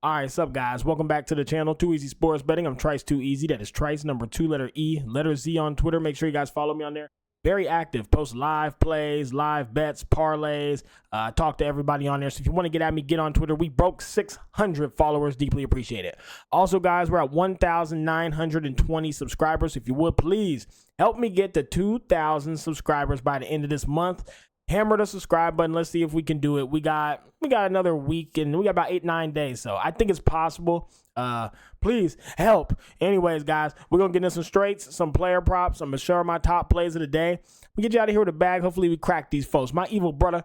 All right, what's up, guys? Welcome back to the channel, Too Easy Sports Betting. I'm Trice Too Easy. That is Trice, number 2, letter E, letter Z on Twitter. Make sure you guys follow me on there. Very active. Post live plays, live bets, parlays. Talk to everybody on there. So if you want to get at me, get on Twitter. We broke 600 followers. Deeply appreciate it. Also, guys, we're at 1,920 subscribers. If you would, please help me get to 2,000 subscribers by the end of this month. Hammer the subscribe button. Let's see if we can do it. We got another week and we got about 8-9 days. So I think it's possible. Please help. Anyways, guys, we're going to get into some straights, some player props. I'm going to show my top plays of the day. We get you out of here with a bag. Hopefully we crack these folks. My evil brother,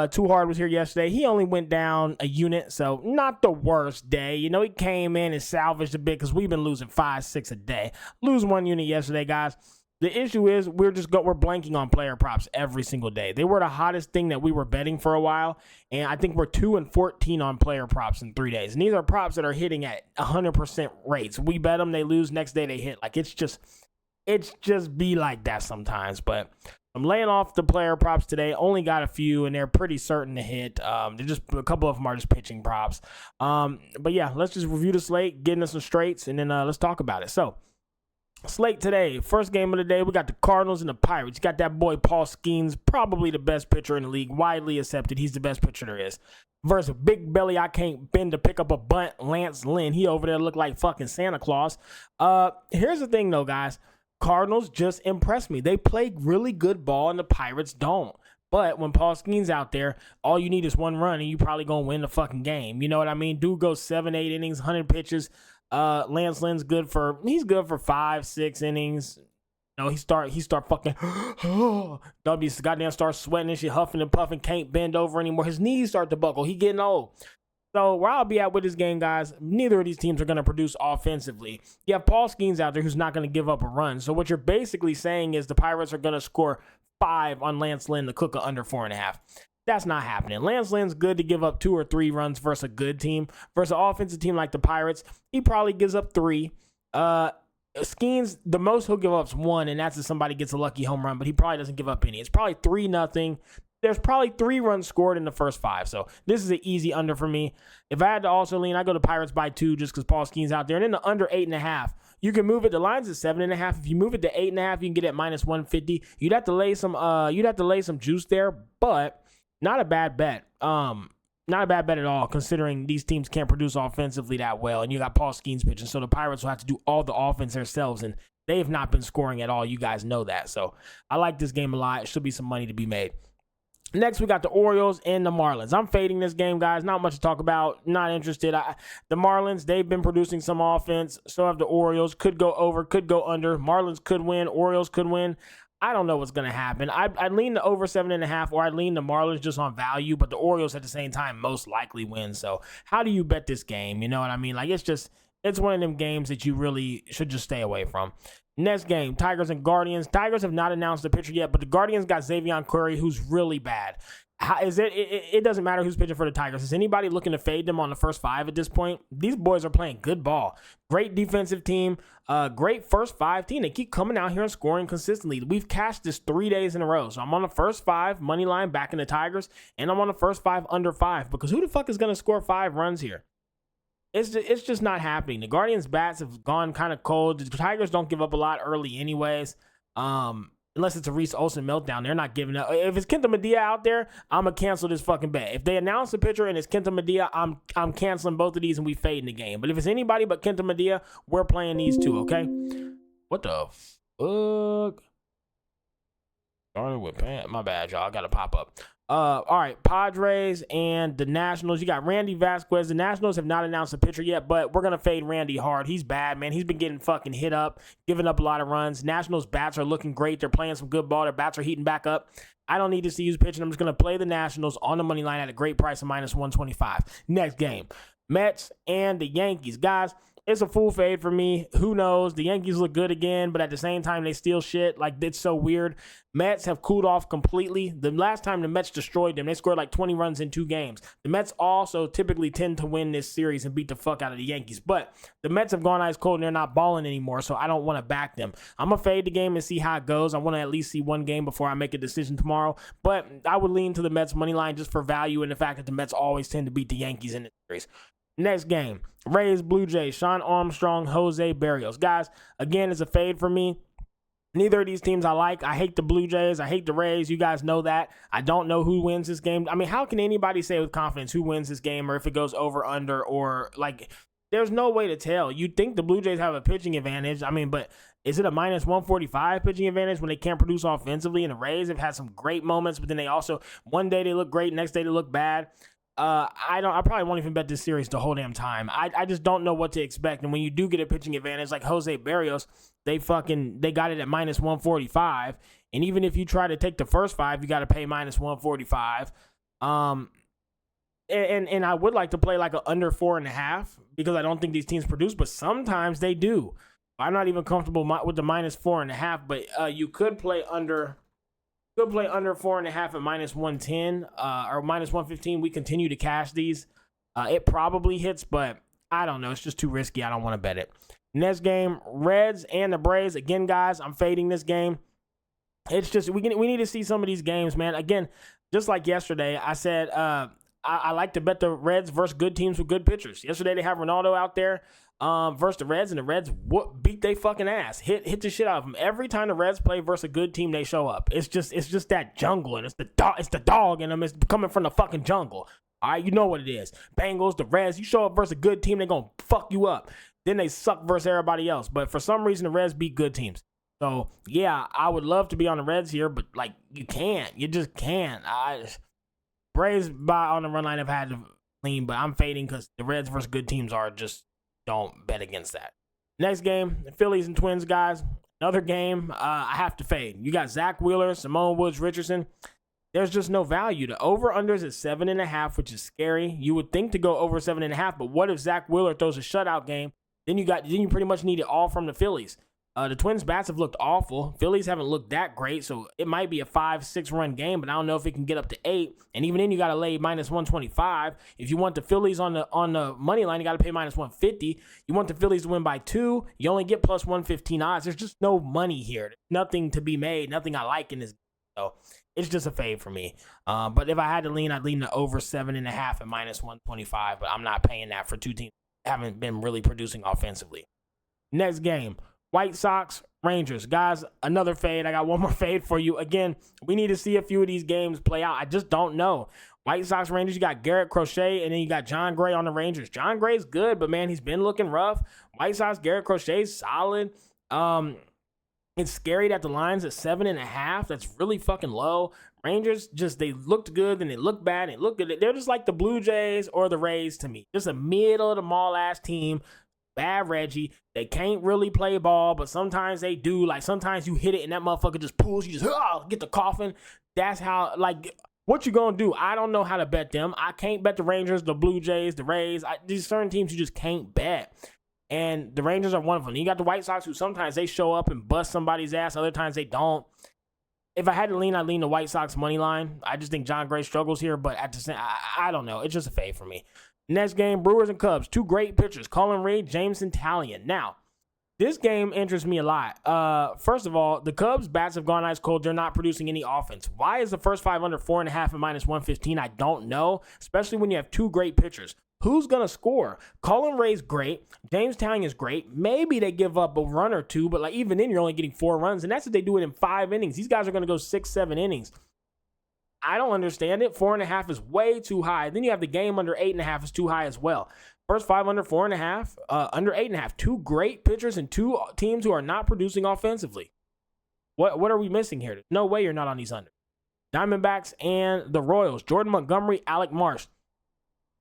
Too Hard, was here yesterday. He only went down a unit, so not the worst day. You know, he came in and salvaged a bit because we've been losing 5-6 a day. Lose 1 unit yesterday, guys. The issue is we're blanking on player props every single day. They were the hottest thing that we were betting for a while, and I think we're 2-14 on player props in 3 days. And these are props that are hitting at 100% rates. We bet them, they lose, next day they hit. Like it's just be like that sometimes. But I'm laying off the player props today. Only got a few, and they're pretty certain to hit. They're just a couple of them are just pitching props. But yeah, let's just review the slate, get into some straights, and then let's talk about it. So. Slate today, first game of the day, we got the Cardinals and the Pirates. You got that boy Paul Skeens, probably the best pitcher in the league, widely accepted. He's the best pitcher there is. Versus big belly, I can't bend to pick up a bunt, Lance Lynn. He over there look like fucking Santa Claus. Here's the thing though, guys. Cardinals just impressed me. They play really good ball and the Pirates don't. But when Paul Skeens out there, all you need is 1 run and you probably gonna win the fucking game. You know what I mean? Dude goes 7-8 innings, 100 pitches. Lance Lynn's good for 5-6 innings. You know, he start fucking W's goddamn start sweating and shit, huffing and puffing, can't bend over anymore. His knees start to buckle. He getting old. So where I'll be at with this game, guys, neither of these teams are going to produce offensively. You have Paul Skeens out there who's not going to give up a run. So what you're basically saying is the Pirates are going to score 5 on Lance Lynn to cook under 4.5. That's not happening. Lance Lynn's good to give up 2 or 3 runs versus a good team. Versus an offensive team like the Pirates, he probably gives up 3. Skeens, the most he'll give up is 1, and that's if somebody gets a lucky home run, but he probably doesn't give up any. It's probably 3-0. There's probably 3 runs scored in the first 5. So this is an easy under for me. If I had to also lean, I go to Pirates by 2 just because Paul Skeens out there. And then the under 8.5. You can move it. The line's at 7.5. If you move it to 8.5, you can get it at minus 150. You'd have to lay some juice there, but not a bad bet. Not a bad bet at all, considering these teams can't produce offensively that well, and you got Paul Skeens pitching, so the Pirates will have to do all the offense themselves, and they've not been scoring at all. You guys know that. So I like this game a lot. It should be some money to be made. Next, we got the Orioles and the Marlins. I'm fading this game, guys. Not much to talk about. Not interested. The Marlins, they've been producing some offense. So have the Orioles. Could go over, could go under. Marlins could win. Orioles could win. I don't know what's going to happen. I'd lean to over 7.5, or I'd lean the Marlins just on value, but the Orioles at the same time most likely win. So how do you bet this game? You know what I mean? Like, it's one of them games that you really should just stay away from. Next game, Tigers and Guardians. Tigers have not announced the pitcher yet, but the Guardians got Xavier Curry, who's really bad. It doesn't matter who's pitching for the Tigers. Is anybody looking to fade them on the first 5 at this point? These boys are playing good ball. Great defensive team. Great first 5 team. They keep coming out here and scoring consistently. We've cashed this 3 days in a row. So I'm on the first 5 money line back in the Tigers, and I'm on the first 5 under 5 because who the fuck is going to score 5 runs here? It's just not happening. The Guardians' bats have gone kind of cold. The Tigers don't give up a lot early anyways. Unless it's a Reese Olsen meltdown, they're not giving up. If it's Kenta Medea out there, I'm going to cancel this fucking bet. If they announce the pitcher and it's Kenta Medea, I'm canceling both of these and we fading the game. But if it's anybody but Kenta Medea, we're playing these 2, okay? What the fuck? Started with Pan. My bad, y'all. I got to pop up. All right, Padres and the Nationals. You got Randy Vasquez. The Nationals have not announced a pitcher yet, but we're going to fade Randy hard. He's bad, man. He's been getting fucking hit up, giving up a lot of runs. Nationals bats are looking great. They're playing some good ball. Their bats are heating back up. I don't need to see who's pitching. I'm just going to play the Nationals on the money line at a great price of minus 125. Next game, Mets and the Yankees. Guys, it's a full fade for me. Who knows? The Yankees look good again, but at the same time, they steal shit. Like, it's so weird. Mets have cooled off completely. The last time the Mets destroyed them, they scored like 20 runs in 2 games. The Mets also typically tend to win this series and beat the fuck out of the Yankees. But the Mets have gone ice cold and they're not balling anymore, so I don't want to back them. I'm going to fade the game and see how it goes. I want to at least see one game before I make a decision tomorrow. But I would lean to the Mets money line just for value and the fact that the Mets always tend to beat the Yankees in the series. Next game, Rays, Blue Jays, Sean Armstrong, Jose Barrios. Guys, again, it's a fade for me. Neither of these teams I like. I hate the Blue Jays. I hate the Rays. You guys know that. I don't know who wins this game. I mean, how can anybody say with confidence who wins this game or if it goes over, under, or like, there's no way to tell. You'd think the Blue Jays have a pitching advantage. I mean, but is it a minus 145 pitching advantage when they can't produce offensively? And the Rays have had some great moments, but then they also, one day they look great, next day they look bad. I probably won't even bet this series the whole damn time. I just don't know what to expect. And when you do get a pitching advantage like Jose Barrios, they got it at minus 145. And even if you try to take the first 5, you got to pay minus 145. And I would like to play like a under 4.5 because I don't think these teams produce, but sometimes they do. I'm not even comfortable with the minus 4.5, but you could play under. Could play under 4.5 at minus 110 or minus 115. We continue to cash these. It probably hits, but I don't know. It's just too risky. I don't want to bet it. Next game, Reds and the Braves. Again, guys, I'm fading this game. It's just we need to see some of these games, man. Again, just like yesterday, I said I like to bet the Reds versus good teams with good pitchers. Yesterday they have Ronaldo out there versus the Reds, and the Reds beat they fucking ass. Hit the shit out of them. Every time the Reds play versus a good team, they show up. It's just that jungle, and it's the dog in them. It's coming from the fucking jungle. All right, you know what it is. Bengals, the Reds, you show up versus a good team, they're going to fuck you up. Then they suck versus everybody else. But for some reason, the Reds beat good teams. So, yeah, I would love to be on the Reds here, but, like, you can't. You just can't. Braves on the run line have had to lean, but I'm fading because the Reds versus good teams are just don't bet against that. Next game, the Phillies and Twins, guys. Another game I have to fade. You got Zach Wheeler, Simone Woods, Richardson. There's just no value. The over-under is at 7.5, which is scary. You would think to go over 7.5, but what if Zach Wheeler throws a shutout game? Then you pretty much need it all from the Phillies. The Twins' bats have looked awful. Phillies haven't looked that great, so it might be a 5-6 run game, but I don't know if it can get up to 8. And even then, you got to lay minus 125. If you want the Phillies on the money line, you got to pay minus 150. You want the Phillies to win by 2, you only get plus 115 odds. There's just no money here. There's nothing to be made, nothing I like in this game. So it's just a fade for me. But if I had to lean, I'd lean to over 7.5 at minus 125, but I'm not paying that for two teams that haven't been really producing offensively. Next game. White Sox, Rangers. Guys, another fade. I got one more fade for you. Again, we need to see a few of these games play out. I just don't know. White Sox, Rangers, you got Garrett Crochet, and then you got John Gray on the Rangers. John Gray's good, but, man, he's been looking rough. White Sox, Garrett Crochet's solid. It's scary that the line's at 7.5. That's really fucking low. Rangers, they looked good, then they looked bad, and they looked good. They're just like the Blue Jays or the Rays to me. Just a middle-of-the-mall-ass team. Bad Reggie. They can't really play ball, but sometimes they do. Like, sometimes you hit it and that motherfucker just pulls. You just get the coffin. That's how, like, what you gonna do? I don't know how to bet them. I can't bet the Rangers, the Blue Jays, the Rays. These certain teams you just can't bet. And the Rangers are one of them. You got the White Sox who sometimes they show up and bust somebody's ass. Other times they don't. If I had to lean, I'd lean the White Sox money line. I just think John Gray struggles here, but at the same, I don't know. It's just a fade for me. Next game, Brewers and Cubs. Two great pitchers, Colin Rea, Jameson Taillon. Now, this game interests me a lot. First of all, the Cubs' bats have gone ice cold. They're not producing any offense. Why is the first 5 under 4.5 at minus 115? I don't know, especially when you have two great pitchers. Who's going to score? Colin Rea's great. James Taillon is great. Maybe they give up a run or two, but like even then, you're only getting 4 runs, and that's if they do it in 5 innings. These guys are going to go 6-7 innings. I don't understand it. 4.5 is way too high. Then you have the game under 8.5 is too high as well. First 5 under 4.5, under 8.5. Two great pitchers and two teams who are not producing offensively. What are we missing here? There's no way you're not on these under. Diamondbacks and the Royals. Jordan Montgomery, Alec Marsh.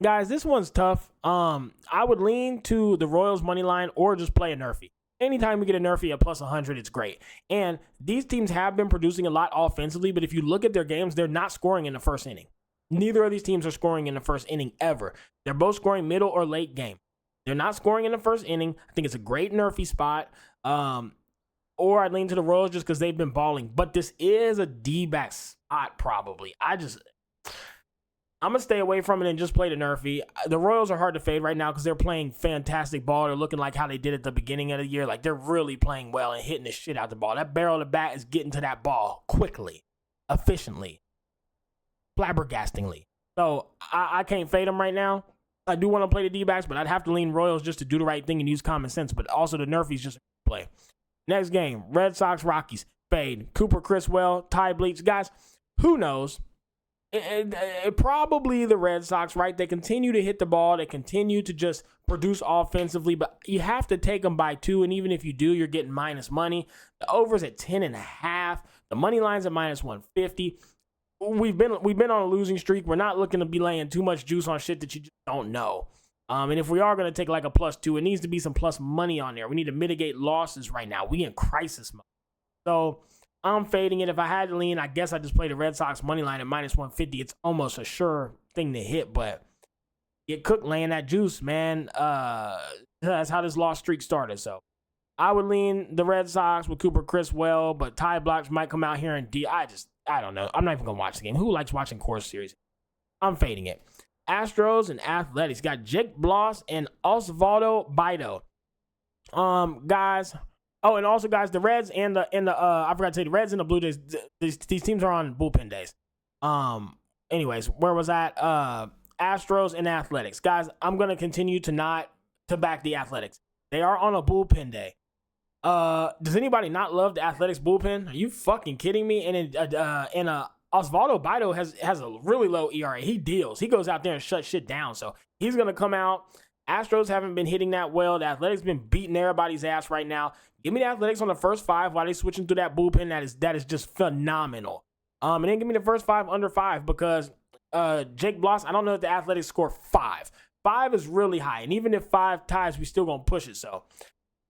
Guys, this one's tough. I would lean to the Royals money line or just play a Nerfy. Anytime we get a Nerfy at plus 100, it's great. And these teams have been producing a lot offensively, but if you look at their games, they're not scoring in the first inning. Neither of these teams are scoring in the first inning ever. They're both scoring middle or late game. They're not scoring in the first inning. I think it's a great Nerfy spot. Or I'd lean to the Royals just because they've been balling. But this is a D-back spot probably. I'm going to stay away from it and just play the Nerfy. The Royals are hard to fade right now because they're playing fantastic ball. They're looking like how they did at the beginning of the year. Like, they're really playing well and hitting the shit out the ball. That barrel of the bat is getting to that ball quickly, efficiently, flabbergastingly. So, I can't fade them right now. I do want to play the D-backs, but I'd have to lean Royals just to do the right thing and use common sense. But also the Nerfies just play. Next game, Red Sox, Rockies. Fade. Cooper Criswell, Ty Bleach. Guys, who knows? Probably the Red Sox, right? They continue to hit the ball. They continue to just produce offensively, but you have to take them by 2, and even if you do, you're getting minus money. The over's at 10.5. The money line's at minus 150. We've been on a losing streak. We're not looking to be laying too much juice on shit that you just don't know. And if we are going to take like a +2, it needs to be some plus money on there. We need to mitigate losses right now. We in crisis mode. So I'm fading it. If I had to lean, I guess I just play the Red Sox money line at minus 150. It's almost a sure thing to hit, but get cooked laying that juice, man. That's how this loss streak started. So I would lean the Red Sox with Cooper Criswell, but Ty Blocks might come out here and I don't know. I'm not even going to watch the game. Who likes watching Coors Series? I'm fading it. Astros and Athletics. Got Jake Bloss and Osvaldo Bido. Guys. Oh, and also, guys, the Reds and the I forgot to say the Reds and the Blue Jays. These teams are on bullpen days. Anyways, where was that? Astros and Athletics, guys. I'm gonna continue to back the Athletics. They are on a bullpen day. Does anybody not love the Athletics bullpen? Are you fucking kidding me? And Osvaldo Bido has a really low ERA. He deals. He goes out there and shuts shit down. So he's gonna come out. Astros haven't been hitting that well. The Athletics been beating everybody's ass right now. Give me the Athletics on the first 5 while they switching through that bullpen. That is just phenomenal. And then give me the first 5 under 5 because Jake Bloss, I don't know if the Athletics score 5. 5 is really high. And even if 5 ties, we still going to push it. So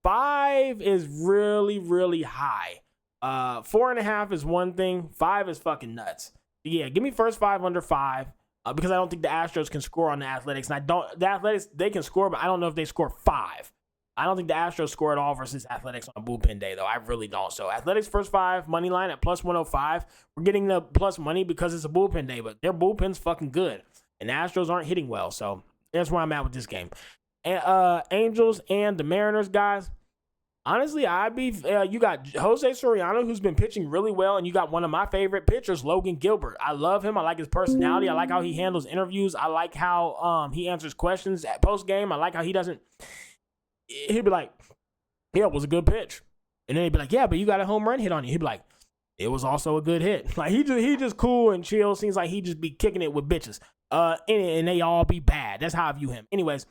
5 is really, really high. 4.5 is one thing. 5 is fucking nuts. Yeah, give me first 5 under 5. Because I don't think the Astros can score on the Athletics. And the Athletics, they can score, but I don't know if they score 5. I don't think the Astros score at all versus Athletics on a bullpen day, though. I really don't. So Athletics first 5, money line at plus 105. We're getting the plus money because it's a bullpen day, but their bullpen's fucking good. And the Astros aren't hitting well. So that's where I'm at with this game. And Angels and the Mariners, guys. Honestly, you got Jose Soriano, who's been pitching really well, and you got one of my favorite pitchers, Logan Gilbert. I love him. I like his personality. I like how he handles interviews. I like how he answers questions at post game. I like how he doesn't. He'd be like, "Yeah, it was a good pitch," and then he'd be like, "Yeah, but you got a home run hit on you." He'd be like, "It was also a good hit." Like he just cool and chill. Seems like he just be kicking it with bitches. And they all be bad. That's how I view him. Anyways,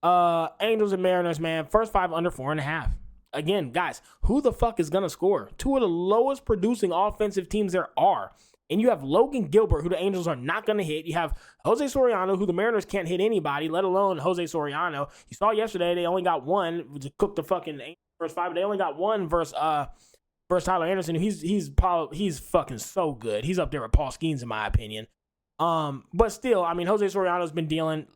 Angels and Mariners, man. First 5 under 4.5. Again, guys, who the fuck is going to score? 2 of the lowest producing offensive teams there are. And you have Logan Gilbert, who the Angels are not going to hit. You have Jose Soriano, who the Mariners can't hit anybody, let alone Jose Soriano. You saw yesterday they only got one to cook the fucking first 5. But they only got one versus Tyler Anderson. He's fucking so good. He's up there with Paul Skeens, in my opinion. But still, I mean, Jose Soriano's been dealing.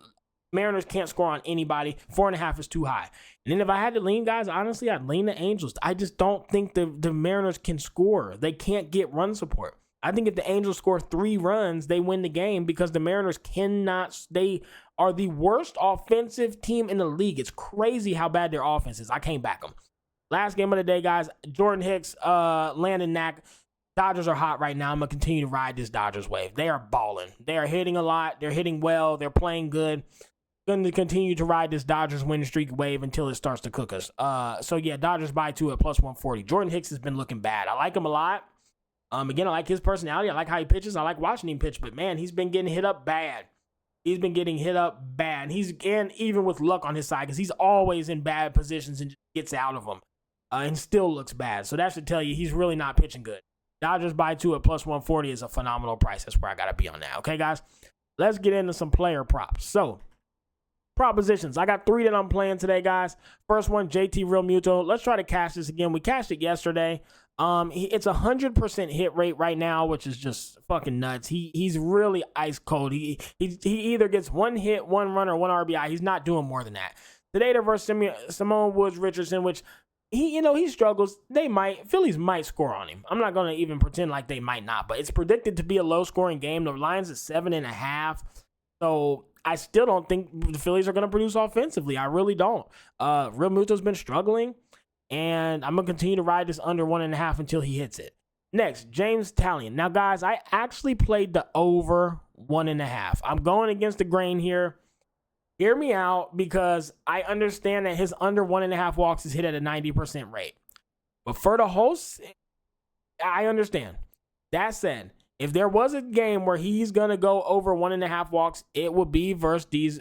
Mariners can't score on anybody. 4.5 is too high. And then if I had to lean, guys, honestly, I'd lean the Angels. I just don't think the Mariners can score. They can't get run support. I think if the Angels score 3 runs, they win the game because the Mariners cannot. They are the worst offensive team in the league. It's crazy how bad their offense is. I can't back them. Last game of the day, guys. Jordan Hicks, Landon Knack. Dodgers are hot right now. I'm going to continue to ride this Dodgers wave. They are balling. They are hitting a lot. They're hitting well. They're playing good. Going to continue to ride this Dodgers win streak wave until it starts to cook us. So yeah, Dodgers by 2 at plus 140. Jordan Hicks has been looking bad. I like him a lot. Again, I like his personality. I like how he pitches. I like watching him pitch. But man, he's been getting hit up bad. He's been getting hit up bad. And even with luck on his side, because he's always in bad positions and just gets out of them, and still looks bad. So that should tell you he's really not pitching good. Dodgers by 2 at plus 140 is a phenomenal price. That's where I got to be on that. Okay, guys? Let's get into some player props. So, propositions. I got 3 that I'm playing today, guys. First one, JT Realmuto. Let's try to cash this again. We cashed it yesterday. It's 100% hit rate right now, which is just fucking nuts. He's really ice cold. He either gets 1 hit, 1 run, or 1 RBI. He's not doing more than that. Today, they're versus Simone Woods Richardson, which he struggles. Phillies might score on him. I'm not going to even pretend like they might not, but it's predicted to be a low-scoring game. The line's at 7.5. So I still don't think the Phillies are going to produce offensively. I really don't. Realmuto's been struggling, and I'm going to continue to ride this under 1.5 until he hits it. Next, James Talion. Now, guys, I actually played the over 1.5. I'm going against the grain here. Hear me out, because I understand that his under 1.5 walks is hit at a 90% rate. But for the hosts, I understand. That said, if there was a game where he's gonna go over 1.5 walks, it would be versus these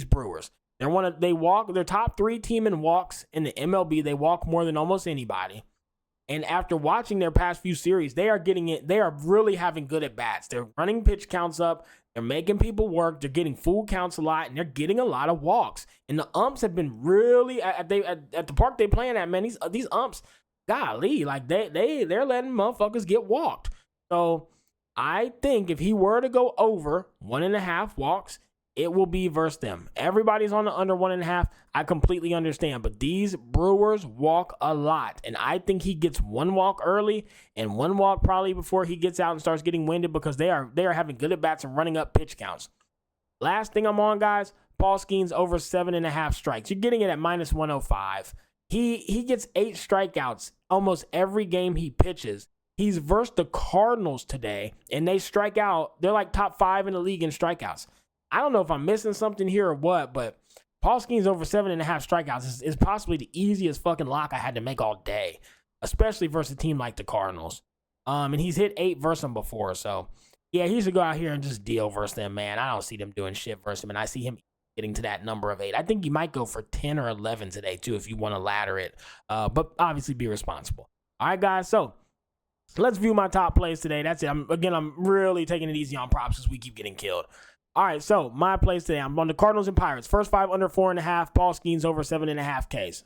Brewers. They're top 3 team in walks in the MLB. They walk more than almost anybody. And after watching their past few series, they are getting it. They are really having good at bats. They're running pitch counts up. They're making people work. They're getting full counts a lot, and they're getting a lot of walks. And the umps have been really at the park they playing at, man. These umps, golly, like they're letting motherfuckers get walked. So I think if he were to go over 1.5 walks, it will be versus them. Everybody's on the under 1.5. I completely understand, but these Brewers walk a lot, and I think he gets 1 walk early and 1 walk probably before he gets out and starts getting winded, because they are having good at bats and running up pitch counts. Last thing I'm on, guys, Paul Skeens over 7.5 strikes. You're getting it at minus 105. He gets 8 strikeouts almost every game he pitches. He's versed the Cardinals today, and they strike out. They're like top 5 in the league in strikeouts. I don't know if I'm missing something here or what, but Paul Skeens over 7.5 strikeouts is possibly the easiest fucking lock I had to make all day, especially versus a team like the Cardinals. And he's hit 8 versus them before, so yeah, he should go out here and just deal versus them, man. I don't see them doing shit versus him, and I see him getting to that number of 8. I think he might go for 10 or 11 today, too, if you want to ladder it, but obviously be responsible. All right, guys, so let's view my top plays today. That's it. I'm really taking it easy on props as we keep getting killed. All right, so my plays today. I'm on the Cardinals and Pirates. First 5 under 4.5. Paul Skeens over 7.5 Ks.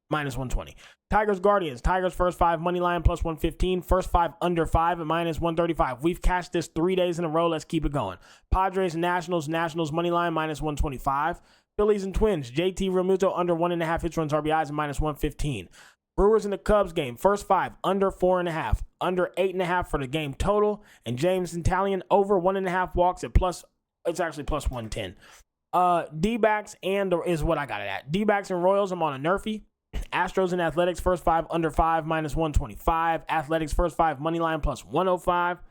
Minus 120. Tigers Guardians. Tigers first 5 money line plus 115. First 5 under 5 at minus 135. We've cashed this 3 days in a row. Let's keep it going. Padres and Nationals. Nationals money line minus 125. Phillies and Twins. JT Realmuto under 1.5 hits, runs, RBIs and minus 115. Brewers and the Cubs game. First 5 under 4.5, under 8.5 for the game total, and James Italian over 1.5 walks at plus. It's actually plus 110. D-backs is what I got it at. D-backs and Royals. I'm on a Nerfy. Astros and Athletics first 5 under 5 minus 125. Athletics first 5 money line plus 105.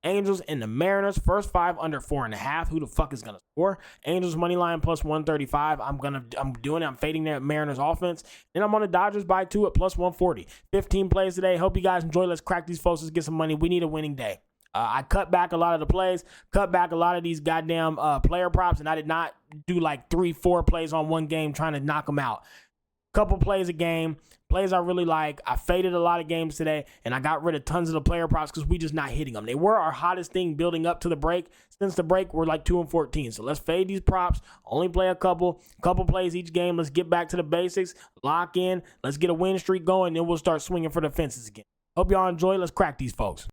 Angels and the Mariners first 5 under 4.5. Who the fuck is gonna score? Angels money line plus 135. I'm fading their Mariners offense. Then I'm on the Dodgers by 2 at plus 140. 15 plays today. Hope you guys enjoy. Let's crack these folks. Let's get some money. We need a winning day. I cut back a lot of the plays, cut back a lot of these goddamn player props, and I did not do like 3-4 plays on one game trying to knock them out. Couple plays a game, plays I really like. I faded a lot of games today, and I got rid of tons of the player props because we just not hitting them. They were our hottest thing building up to the break. Since the break, we're like 2-14. So let's fade these props. Only play a couple plays each game. Let's get back to the basics. Lock in. Let's get a win streak going, then we'll start swinging for the fences again. Hope y'all enjoy. Let's crack these folks.